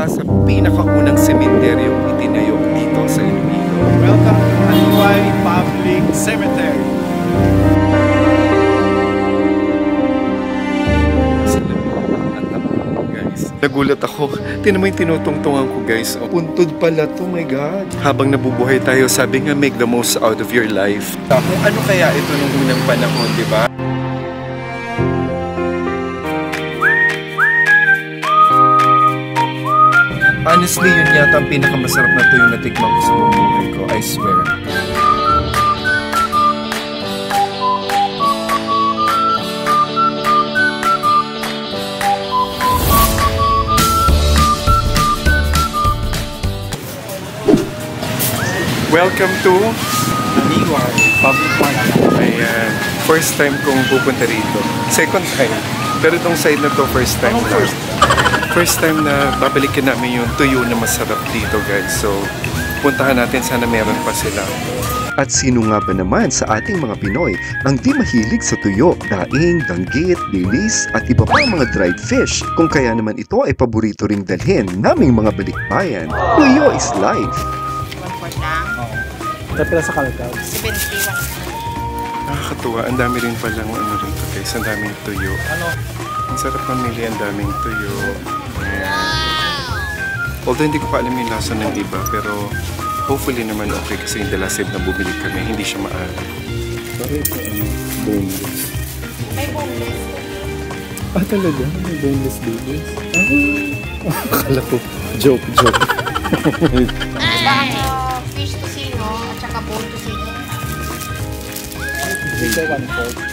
isa sa pinakaunang sementeryong itinayo dito sa Iloilo. Welcome to Haniway Public Cemetery. Nagulat ako. Tinan mo yung tinutungtungan ko, guys. Oh, puntod pala to, my God. Habang nabubuhay tayo, sabi nga, make the most out of your life. Kung ano kaya ito nung unang panahon, di ba? Honestly, yun yata ang pinakamasarap na tuyo na tikman ko sa buong buhay ko. I swear. Welcome to Haniway Public Market. Ayan. First time kong pupunta rito. Second time. Pero itong side na to, first time. Anong first? First time na babalikin namin yung tuyo na masarap dito, guys. So, puntahan natin. Sana meron pa sila. At sino nga ba naman sa ating mga Pinoy ang di mahilig sa tuyo, daing, danggit, bilis at iba pang mga dried fish? Kung kaya naman ito ay paborito ring dalhin naming mga balikbayan. Tuyo is life. 1 lang. Tapos sa Calcao. 71. Nakakatuwa. Ang dami rin palang ano rito, guys. Ang daming tuyo. Ano? Ang sarap mamili. Ang daming tuyo. Although hindi ko pa alam yung lasa ng iba, pero hopefully naman okay kasi yung the last time na bumili kami, hindi siya maalat. Sorry po, boneless. May boneless. Talaga? May boneless babies? Akala ko, joke. Baka fish tocino at saka bone tocino. Ito 1/4.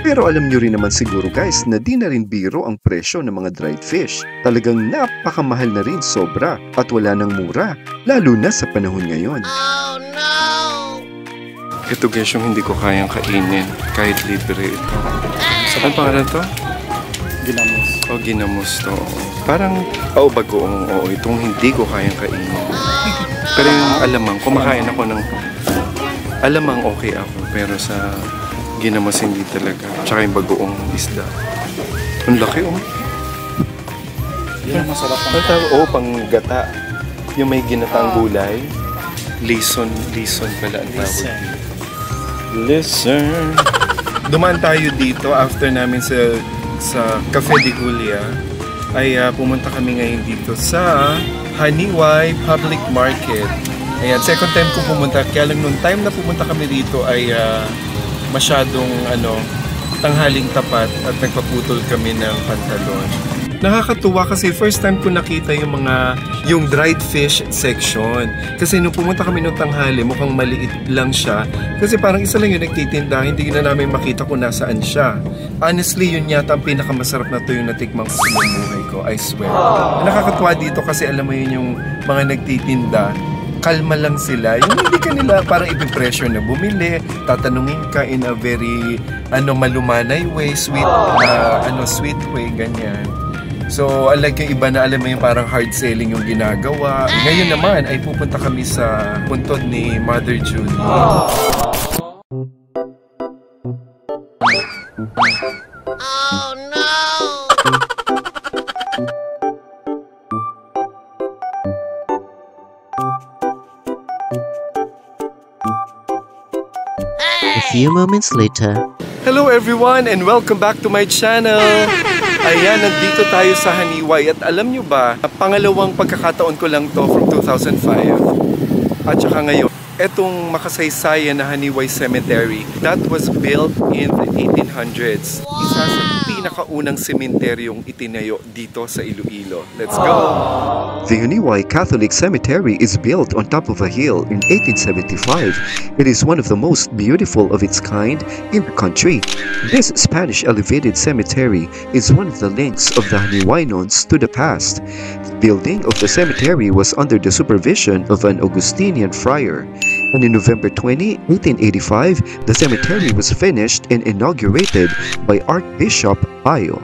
Pero alam nyo rin naman siguro, guys, na di na rin biro ang presyo ng mga dried fish. Talagang napakamahal na rin sobra at wala nang mura, lalo na sa panahon ngayon. Oh no! Ito, guys, yung hindi ko kayang kainin kahit libre ito. Saan pangalan to? Ginamos. Ginamos to. Parang bagoong. Itong hindi ko kayang kainin. Pero yung alamang, kumakain ako ng alamang okay ako. Pero sa ginamos hindi talaga. Tsaka yung bagoong isda. Ang laki, Yan ang masarap ang panggata. Yung may ginataang gulay. Lison pala ang tawag dito. Listen. Dumaan tayo dito after namin sa Cafe de Julia. Ay pumunta kami ngayon dito sa Haniway Public Market. Ayan, second time ko pumunta. Kaya lang nung time na pumunta kami dito ay masyadong tanghaling tapat at nagpaputol kami ng pantalon. Nakakatuwa kasi first time ko nakita yung dried fish section. Kasi nung pumunta kami nung tanghali, mukhang maliit lang siya. Kasi parang isa lang yung nagtitinda, hindi na namin makita kung nasaan siya. Honestly, yun yata ang pinakamasarap na tuyo na tikman ko sa buhay ko, I swear. Nakakatuwa dito kasi alam mo yun yung mga nagtitinda, kalma lang sila. Yung hindi ka nila parang ipipressure na bumili, tatanungin ka in a very malumanay way, sweet way, ganyan. So, unlike yung iba na alam mo yung parang hard selling yung ginagawa. Ngayon naman ay pupunta kami sa puntod ni Mother Julie. Oh no! A few moments later. Hello everyone and welcome back to my channel! Ayan, nandito tayo sa Haniway at alam nyo ba, pangalawang pagkakataon ko lang to from 2005 at saka ngayon. Etong makasaysayan na Haniway Cemetery, that was built in the 1800s. Isa sa pinakaunang sementeryong itinayo dito sa Iloilo. Let's go! The Haniway Catholic Cemetery is built on top of a hill in 1875. It is one of the most beautiful of its kind in the country. This Spanish elevated cemetery is one of the links of the Haniwaynons to the past. The building of the cemetery was under the supervision of an Augustinian friar. And in November 20, 1885, the cemetery was finished and inaugurated by Archbishop Pio.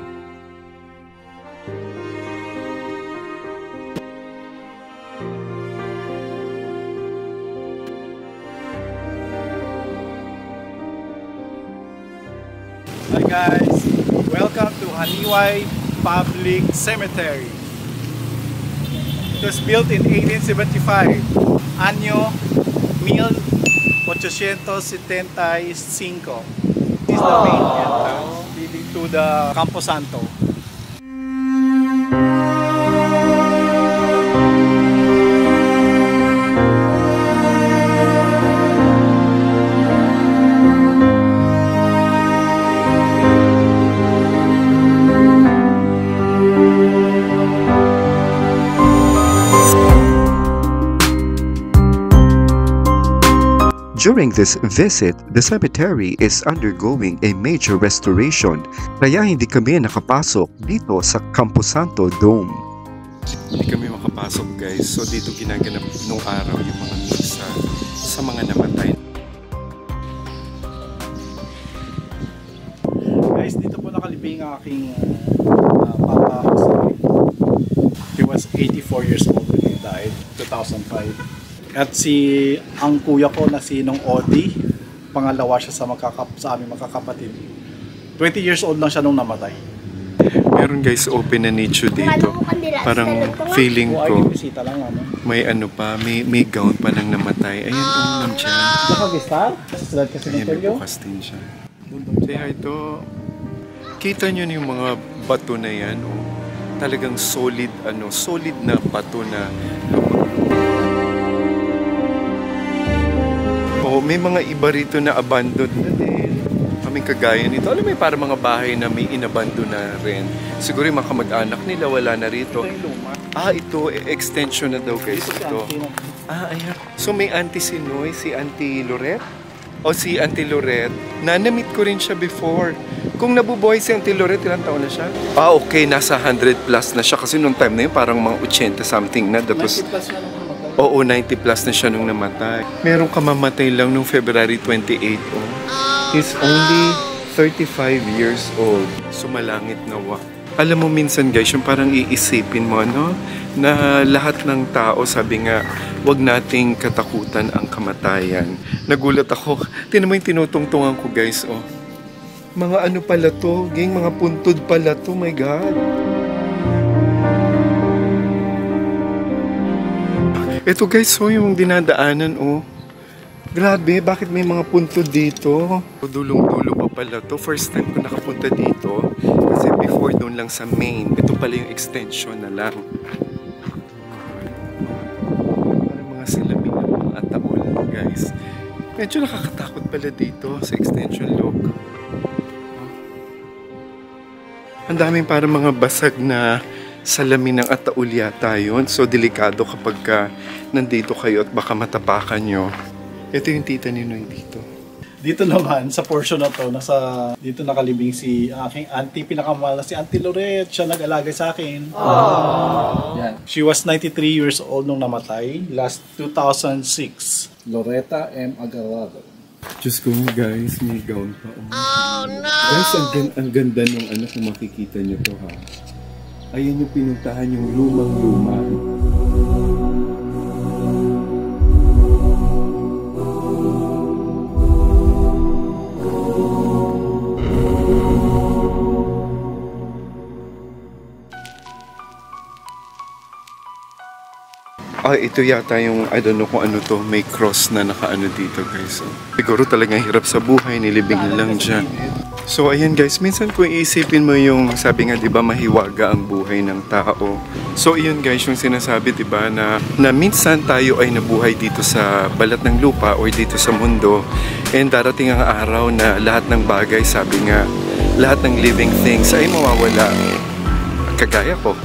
Hi guys, welcome to Haniway Public Cemetery. It was built in 1875. Anyo 1875. This is the main entrance leading to the Camposanto. During this visit, the cemetery is undergoing a major restoration, kaya hindi kami nakapasok dito sa Camposanto Dome. Hindi kami makapasok guys. So dito ginaganap nung araw yung mga misa sa mga namatay. Guys, dito po nakalibing ang aking Papa Jose. He was 84 years old when he died, 2005. At ang kuya ko na si Nong Odi, pangalawa siya sa aming magkakapatid. 20 years old lang siya nung namatay. Meron guys open na nicho dito. Parang feeling ko may ano pa, may gown pa nang namatay. Ayan, nandiyan. Nakagistar? Kasi Ayan, may bukas din siya. Kaya ito, kita nyo yung mga bato na yan. Oh. Talagang solid, solid na bato na oh, may mga iba rito na abandoned na din. Kaming kagaya nito. Alam mo, may parang mga bahay na may inabandon na rin. Siguro yung mga kamag-anak nila wala na rito. Ito, extension na daw guys. Ito. Ayan. So may auntie Sinoy, si Auntie Lorette. O si Auntie Lorette. Na-meet ko rin siya before. Kung nabubuhay si Auntie Lorette, ilang taon na siya? Okay, nasa 100 plus na siya. Kasi nung time na yun, parang mga 80 something na. Tapos, 90 plus na naman. oo, 90 plus na siya nung namatay. Merong kamamatay lang nung February 28. Oh. He's only 35 years old. Sumalangit na wa. Alam mo minsan guys, yung parang iisipin mo, na lahat ng tao, sabi nga, wag nating katakutan ang kamatayan. Nagulat ako. Tinan mo yung tinutungtungan ko guys, oh. Mga ano pala to, gang, mga puntod pala to, my God. Ito guys, so yung dinadaanan, oh. Grabe, bakit may mga puntod dito? Dulong-dulo pa pala to. First time ko nakapunta dito. Kasi before doon lang sa main. Ito pala yung extension na lang. Parang mga salamin ng mga ataol, guys. Medyo nakakatakot pala dito sa extension look. Ang daming parang mga basag na salamin ng ataol yata yun. So, delikado kapag nandito kayo at baka matapakan nyo. Ito yung tita ni Noy dito. Dito naman, sa portion na to, dito nakalibing si aking auntie, pinakamahal na si Auntie Lorette. Siya nag-alaga sa akin. Yan. She was 93 years old nung namatay, last 2006. Loretta M. Agarado. Diyos ko guys, may gown pa. Oh no! Guys, ang ganda nung kung makikita nyo to ha. Ayan yung pinuntahan yung lumang-luma. Ito yata yung, I don't know kung ano to, may cross na nakaano dito guys. So, siguro talagang hirap sa buhay, nilibing lang dyan. So ayan guys, minsan kung iisipin mo yung, sabi nga diba, mahiwaga ang buhay ng tao. So iyon guys, yung sinasabi diba na minsan tayo ay nabuhay dito sa balat ng lupa or dito sa mundo. And darating ang araw na lahat ng bagay, sabi nga, lahat ng living things ay mawawala. Kagaya ko.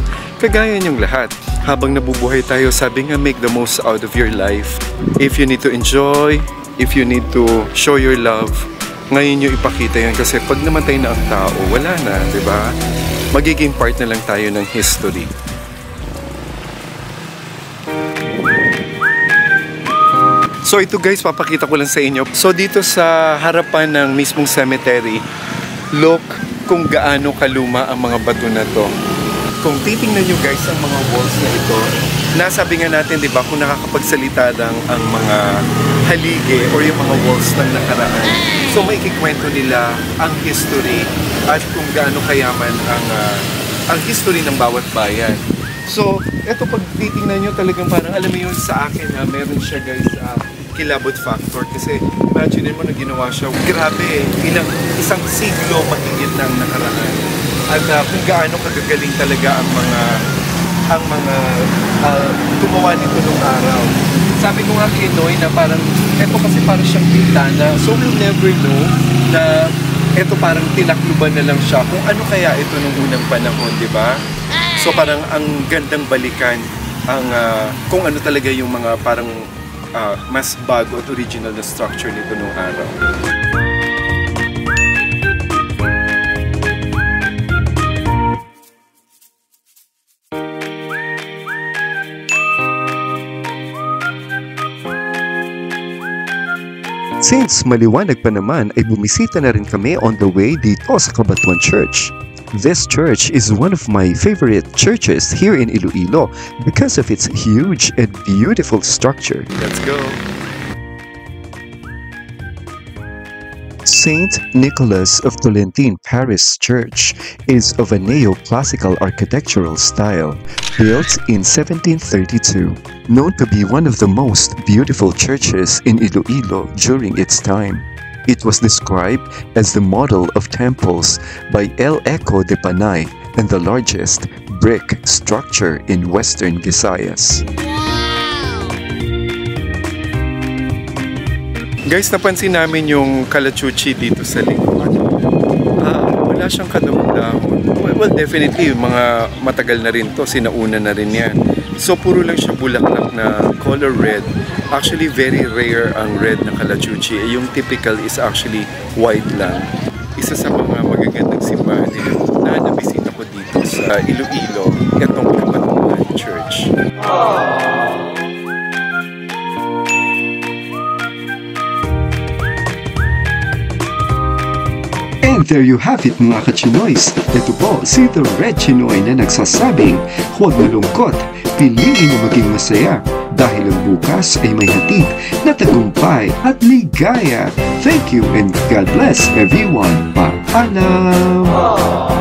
Kagaya niyong lahat. Habang nabubuhay tayo, sabi nga, make the most out of your life. If you need to enjoy, if you need to show your love, ngayon nyo ipakita yan. Kasi pag namatay na ang tao, wala na, di ba? Magiging part na lang tayo ng history. So ito guys, papakita ko lang sa inyo. So dito sa harapan ng mismong cemetery, look kung gaano kaluma ang mga bato na to. Kung titingnan nyo guys ang mga walls na ito, nasabi nga natin, di ba, kung nakakapagsalita lang ang mga haligi or yung mga walls ng nakaraan. So may ikikwento nila ang history at kung gaano kayaman ang history ng bawat bayan. So, eto pag titingnan nyo talagang parang alam mo yun sa akin na meron siya guys kilabot factor kasi imagine mo na ginawa siya grabe isang siglo mahigit ng nakaraan at kung gaano kagagaling talaga ang mga gumawa nito nung araw. Sabi ko nga kay Noy na parang eto kasi parang siyang bintana, so we'll never know na eto parang tinakluban na lang siya kung ano kaya ito nung unang panahon, di ba? So parang ang gandang balikan ang kung ano talaga yung mga parang mas bago at original na structure nito nung araw. Since maliwanag pa naman ay bumisita na rin kami on the way dito sa Cabatuan Church. This church is one of my favorite churches here in Iloilo because of its huge and beautiful structure. Let's go! Saint Nicholas of Tolentine Parish Church is of a neoclassical architectural style, built in 1732, known to be one of the most beautiful churches in Iloilo during its time. It was described as the model of temples by El Eco de Panay and the largest brick structure in Western Visayas. Guys, napansin namin yung kalachuchi dito sa likod. Wala siyang kadahon-dahon. Well, definitely, mga matagal na rin to, sinauna na rin yan. So, puro lang siya bulaklak na color red. Actually, very rare ang red na kalachuchi. Yung typical is actually white lang. Isa sa mga magagandang simbahan na nabisita ko dito sa Iloilo, itong Cabatuan Church. And there you have it mga ka-Chinoys. Ito po si The Red Chinoy na nagsasabing, huwag malungkot, piliin na maging masaya dahil ang bukas ay may hatid na tagumpay at ligaya. Thank you and God bless everyone. Paalam!